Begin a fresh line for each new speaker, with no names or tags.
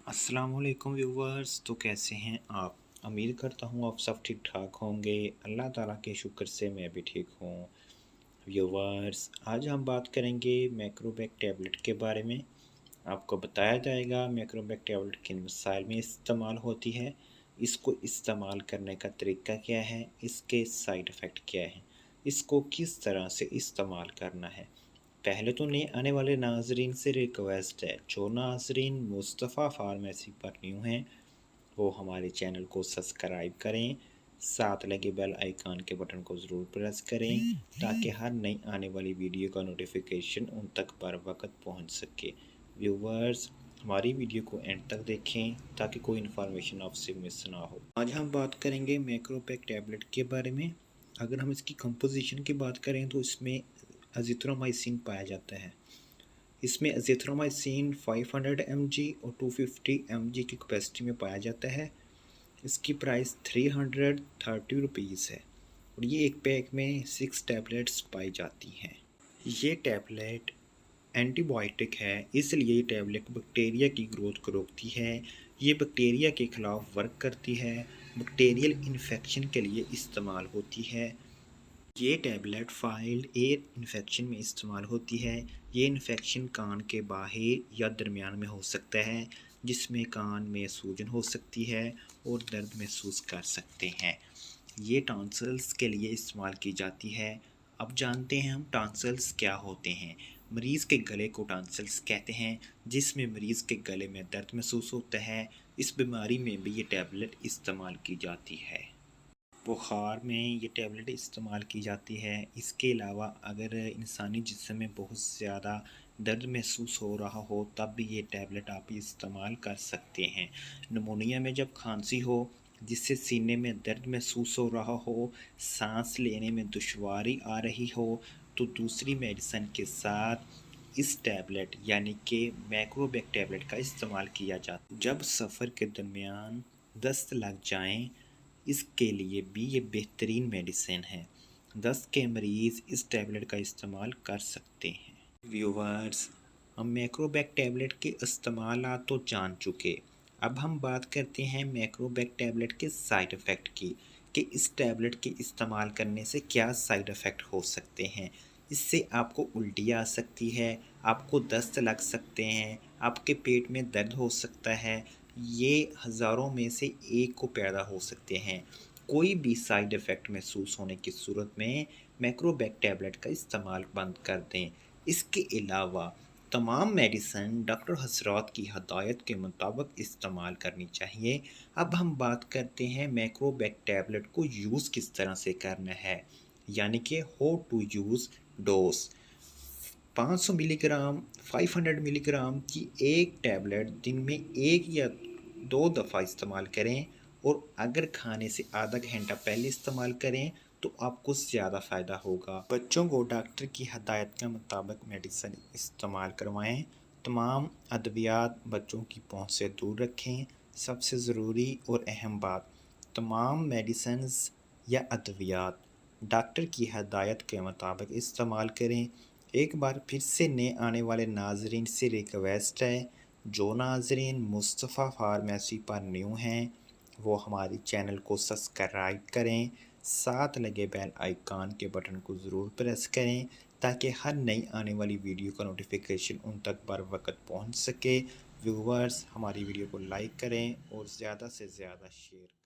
अस्सलाम वालेकुम व्यूवर्स। तो कैसे हैं आप? उम्मीद करता हूँ आप सब ठीक ठाक होंगे। अल्लाह ताला के शुक्र से मैं भी ठीक हूँ। व्यूवर्स, आज हम बात करेंगे मैक्रोबैक टैबलेट के बारे में। आपको बताया जाएगा मैक्रोबैक टैबलेट किन मसाइल में इस्तेमाल होती है, इसको इस्तेमाल करने का तरीका क्या है, इसके साइड इफ़ेक्ट क्या है, इसको किस तरह से इस्तेमाल करना है। पहले तो नए आने वाले नाजरीन से रिक्वेस्ट है, जो नाजरीन मुस्तफ़ा फार्मेसी पर न्यू हैं वो हमारे चैनल को सब्सक्राइब करें, साथ लगे बेल आइकन के बटन को ज़रूर प्रेस करें ताकि हर नई आने वाली वीडियो का नोटिफिकेशन उन तक बर वक्त पहुँच सके। व्यूवर्स, हमारी वीडियो को एंड तक देखें ताकि कोई इन्फॉर्मेशन आपसे मिस ना हो। आज हम बात करेंगे मैक्रोपैक टैबलेट के बारे में। अगर हम इसकी कंपोजिशन की बात करें तो इसमें अज़िथ्रोमाइसिन पाया जाता है। इसमें अज़िथ्रोमाइसिन 500 mg और 250 mg की कैपेसिटी में पाया जाता है। इसकी प्राइस 330 रुपीज़ है और ये एक पैक में 6 टैबलेट्स पाई जाती हैं। ये टैबलेट एंटीबायोटिक है, इसलिए ये टैबलेट बैक्टीरिया की ग्रोथ को रोकती है। ये बैक्टीरिया के ख़िलाफ़ वर्क करती है, बैक्टीरियल इन्फेक्शन के लिए इस्तेमाल होती है। ये टैबलेट फाइल्ड एयर इन्फेक्शन में इस्तेमाल होती है। ये इन्फेक्शन कान के बाहर या दरमियान में हो सकता है, जिसमें कान में सूजन हो सकती है और दर्द महसूस कर सकते हैं। ये टॉन्सिल्स के लिए इस्तेमाल की जाती है। अब जानते हैं हम टॉन्सिल्स क्या होते हैं। मरीज़ के गले को टॉन्सिल्स कहते हैं, जिसमें मरीज़ के गले में दर्द महसूस होता है। इस बीमारी में भी ये टैबलेट इस्तेमाल की जाती है। बुखार में ये टैबलेट इस्तेमाल की जाती है। इसके अलावा अगर इंसानी जिस्म में बहुत ज़्यादा दर्द महसूस हो रहा हो तब भी ये टैबलेट आप इस्तेमाल कर सकते हैं। निमोनिया में जब खांसी हो, जिससे सीने में दर्द महसूस हो रहा हो, सांस लेने में दुश्वारी आ रही हो, तो दूसरी मेडिसिन के साथ इस टैबलेट यानी कि मैक्रोबैक टैबलेट का इस्तेमाल किया जाता है। जब सफ़र के दरमियान दस्त लग जाएं, इसके लिए भी ये बेहतरीन मेडिसिन है। दस्त के मरीज़ इस टैबलेट का इस्तेमाल कर सकते हैं। व्यूवर्स, हम मैक्रोबैक टैबलेट के इस्तेमाल तो जान चुके। अब हम बात करते हैं मैक्रोबैक टैबलेट के साइड इफ़ेक्ट की, कि इस टैबलेट के इस्तेमाल करने से क्या साइड इफ़ेक्ट हो सकते हैं। इससे आपको उल्टी आ सकती है, आपको दस्त लग सकते हैं, आपके पेट में दर्द हो सकता है। ये हज़ारों में से एक को पैदा हो सकते हैं। कोई भी साइड इफ़ेक्ट महसूस होने की सूरत में मैक्रोबैक टैबलेट का इस्तेमाल बंद कर दें। इसके अलावा तमाम मेडिसिन डॉक्टर हजरात की हदायत के मुताबिक इस्तेमाल करनी चाहिए। अब हम बात करते हैं मैक्रोबैक टैबलेट को यूज़ किस तरह से करना है, यानी कि how to use dose. 500 milligram 500 milligram की एक टैबलेट दिन में एक या दो दफ़ा इस्तेमाल करें और अगर खाने से आधा घंटा पहले इस्तेमाल करें तो आपको ज़्यादा फ़ायदा होगा। बच्चों को डॉक्टर की हदायत के मुताबिक मेडिसिन इस्तेमाल करवाएं। तमाम अद्वियात बच्चों की पहुंच से दूर रखें। सबसे ज़रूरी और अहम बात, तमाम मेडिसिन्स या अद्वियात डॉक्टर की हदायत के मुताबिक इस्तेमाल करें। एक बार फिर से नए आने वाले नाजरीन से रिक्वेस्ट है, जो नाजरीन मुस्तफ़ा फार्मेसी पर न्यू हैं वो हमारे चैनल को सब्सक्राइब करें, साथ लगे बेल आइकन के बटन को ज़रूर प्रेस करें ताकि हर नई आने वाली वीडियो का नोटिफिकेशन उन तक बर वक्त पहुँच सके। व्यूवर्स, हमारी वीडियो को लाइक करें और ज़्यादा से ज़्यादा शेयर करें।